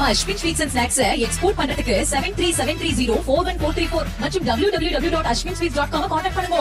நம்ம Ashwin sweets and snacks export பண்றதுக்கு 7373041434 மற்றும் www.ashwinsweets.com கான்டாக்ட் பண்ணுங்க.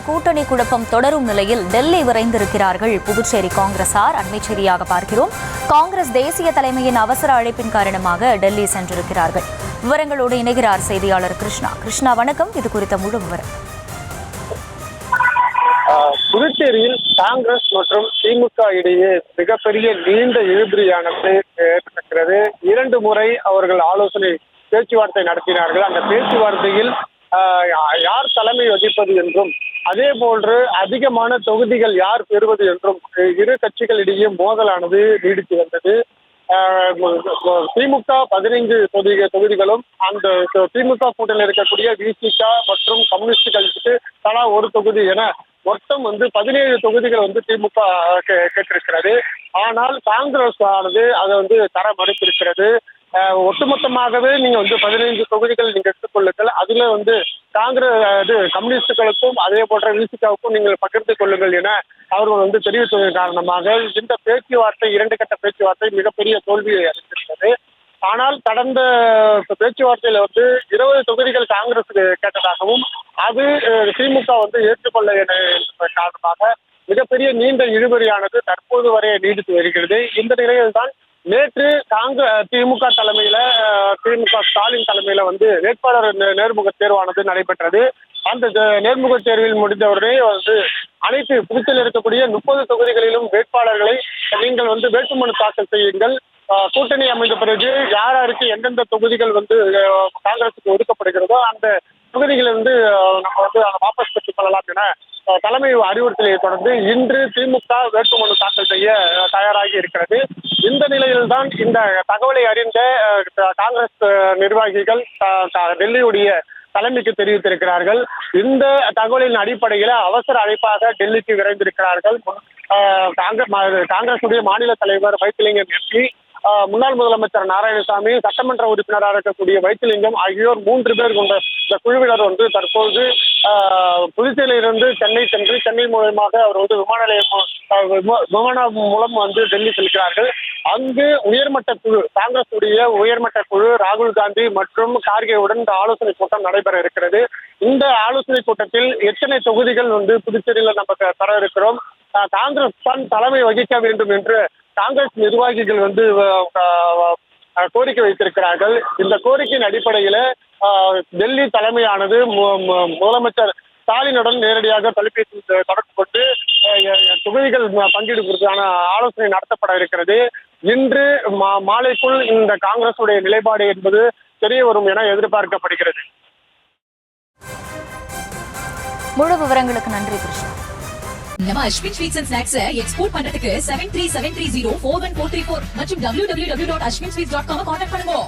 கூட்டணி குழப்பம் தொடரும் நிலையில் டெல்லி விரைந்திருக்கிறார்கள் புதுச்சேரி காங்கிரசார். அண்மை செய்தியாக பார்க்கிறோம். காங்கிரஸ் தேசிய தலைமையின் அவசர அழைப்பின் காரணமாக டெல்லி சென்றிருக்கிறார்கள். விவரங்களோடு இணைகிறார் செய்தியாளர் கிருஷ்ணா. கிருஷ்ணா, வணக்கம். இது குறித்த முழு விவரம். புதுச்சேரியில் காங்கிரஸ் மற்றும் திமுக இடையே மிகப்பெரிய நீண்ட இழுபறியானது ஏற்பட்டிருக்கிறது. 2 முறை அவர்கள் ஆலோசனை பேச்சுவார்த்தை நடத்தினார்கள். அந்த பேச்சுவார்த்தையில் யார் தலைமை வகிப்பது என்றும் அதே போன்று அதிகமான தொகுதிகள் யார் பெறுவது என்றும் இரு கட்சிகளிடையே மோதலானது நீடித்து வந்தது. திமுக 15 தொகுதிகளும் அந்த திமுக கூட்டணியில் இருக்கக்கூடிய விசிக மற்றும் கம்யூனிஸ்டுகளுக்கு தலா ஒரு தொகுதி என மொத்தம் 17 தொகுதிகள் திமுக கேட்டிருக்கிறது. ஆனால் காங்கிரஸ் ஆனது அதை தர மறுத்திருக்கிறது. ஒட்டுமொத்தமாகவே நீங்க 15 தொகுதிகள் நீங்க எடுத்துக்கொள்ளுங்கள், அதுல காங்கிரஸ் கம்யூனிஸ்டுகளுக்கும் அதே போன்ற விசிகாவுக்கும் நீங்கள் பகிர்ந்து கொள்ளுங்கள் என அவர்கள் தெரிவித்ததன் காரணமாக இந்த பேச்சுவார்த்தை 2 கட்ட பேச்சுவார்த்தை மிகப்பெரிய தோல்வியை அடைந்திருக்கிறது. ஆனால் கடந்த பேச்சுவார்த்தையில 20 தொகுதிகள் காங்கிரஸ் கேட்டதாகவும் அது திமுக ஏற்றுக்கொள்ள காரணமாக மிகப்பெரிய நீண்ட இழுபறியானது தற்போது வரை நீடித்து வருகிறது. இந்த நிலையில் தான் நேற்று திமுக தலைமையில ஸ்டாலின் தலைமையில வேட்பாளர் நேர்முக தேர்வானது நடைபெற்றது. அந்த நேர்முக தேர்வில் முடிந்தவர்களே அனைத்து புதுச்சேரியில் இருக்கக்கூடிய 30 தொகுதிகளிலும் வேட்பாளர்களை நீங்கள் வேட்புமனு தாக்கல் செய்யுங்கள். கூட்டணி அமைந்த பிறகு யாருக்கு எந்தெந்த தொகுதிகள் காங்கிரசுக்கு ஒதுக்கப்படுகிறதோ அந்த தொகுதிகளை நம்ம வாபஸ் பெற்றுக் கொள்ளலாம் என தலைமை அறிவுறுத்தலை தொடர்ந்து இன்று திமுக வேட்புமனு தாக்கல் செய்ய தயாராகி இருக்கிறது. இந்த நிலையில் தான் இந்த தகவலை அறிந்த காங்கிரஸ் நிர்வாகிகள் டெல்லியுடைய தலைமைக்கு தெரிவித்திருக்கிறார்கள். இந்த தகவலின் அடிப்படையில் அவசர அழைப்பாக டெல்லிக்கு விரைந்திருக்கிறார்கள். காங்கிரசுடைய மாநில தலைவர் வைத்திலிங்கம் எம்பி, முன்னாள் முதலமைச்சர் நாராயணசாமி, சட்டமன்ற உறுப்பினராக இருக்கக்கூடிய வைத்திலிங்கம் ஆகியோர் 3 பேர் கொண்ட இந்த குழுவினர் தற்போது புதுச்சேரியிலிருந்து சென்னை சென்று சென்னை மூலமாக அவர் விமானம் மூலம் டெல்லி செல்கிறார்கள். அங்கு உயர்மட்ட குழு, காங்கிரஸ் உடைய உயர்மட்ட குழு ராகுல் காந்தி மற்றும் கார்கேவுடன் இந்த ஆலோசனை கூட்டம் நடைபெற இருக்கிறது. இந்த ஆலோசனை கூட்டத்தில் எத்தனை தொகுதிகள் புதுச்சேரியில் நம்ம தர இருக்கிறோம், காங்கிரஸ் தான் தலைமை வகிக்க வேண்டும் என்று காங்கிரஸ் நிர்வாகிகள் கோரிக்கை வைத்திருக்கிறார்கள். இந்த கோரிக்கையின் அடிப்படையில டெல்லி தலைமையானது முதலமைச்சர் ஸ்டாலினுடன் நேரடியாக தொலைபேசி தொடர்பு கொண்டு தொகுதிகள் பங்கீடு குறித்தான ஆலோசனை நடத்தப்பட இருக்கிறது. இன்று மாலைக்குள் இந்த காங்கிரசுடைய நிலைப்பாடு என்பது தெரிய வரும் என எதிர்பார்க்கப்படுகிறது. முழு விவரங்களுக்கு நன்றி கிருஷ்ணா. நம்ம Ashwin sweets and snacks export பண்றதுக்கு 7373041434 மற்றும் www.ashwinsweets.com கான்டாக்ட் பண்ணுங்க.